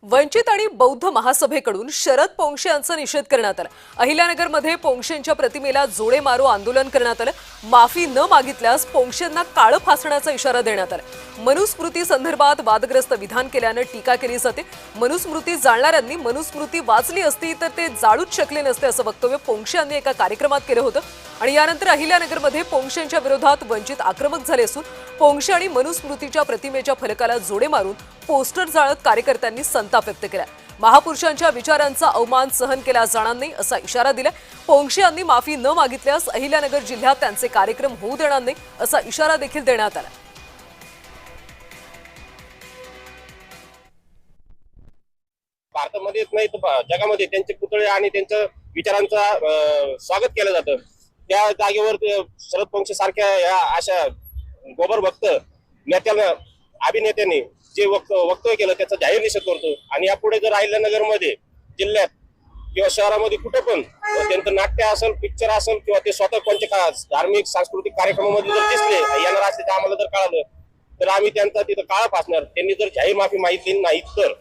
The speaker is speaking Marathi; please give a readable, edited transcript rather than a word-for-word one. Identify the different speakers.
Speaker 1: वंचित आणि बौद्ध महासभेकडून शरद पोंक्षे यांचा निषेध करण्यात आला। अहिल्यानगरमध्ये पोंक्षेंच्या प्रतिमेला जोडे मारो आंदोलन करण्यात आलं। माफी न मागितल्यास पोंक्षेंना काळं फासण्याचा इशारा देण्यात आला। मनुस्मृती संदर्भात वादग्रस्त विधान केल्याने टीका केली जाते। मनुस्मृती जाणणाऱ्यांनी मनुस्मृती वाचली असती तर ते जाळूच शकले नसते असं वक्तव्य पोंक्षे यांनी एका कार्यक्रमात केलं होतं। आणि यानंतर अहिल्यानगरमध्ये पोंक्षेंच्या विरोधात वंचित आक्रमक झाले असून पोंक्षे आणि मनुस्मृतीच्या प्रतिमेच्या फलकाला जोडे मारून पोस्टर जाळत कार्यकर्त्यांनी संताप व्यक्त केला। महापुरुषांच्या विचारांचा अवमान सहन केला जाणार नाही असा इशारा दिला। पोंक्षे यांनी माफी न मागितल्यास अहिल्यानगर जिल्ह्यात त्यांचे कार्यक्रम होऊ देणार नाही असा इशारा देखील देण्यात आला।
Speaker 2: भारतामध्येच नाही तर जगामध्ये त्यांचे पुतळे आणि त्यांच्या विचारांचं स्वागत केलं जातं। त्या जागेवर शरद पोंक्षे सारख्या या अशा गोबर भक्त नेत्यांना अभिनेत्यांनी जे वक्तव्य केलं त्याचा जाहीर निषेध करतो। आणि यापुढे जर अहिल्यानगरमध्ये जिल्ह्यात किंवा शहरामध्ये कुठे पण त्यांचं नाट्य असेल, पिक्चर असेल किंवा ते स्वतः कोणत्या धार्मिक सांस्कृतिक कार्यक्रमामध्ये जर दिसले येणार असले तर आम्हाला जर कळालं तर आम्ही त्यांचा तिथं काळा फासणार। त्यांनी जर जाहीर माफी मागितली नाही तर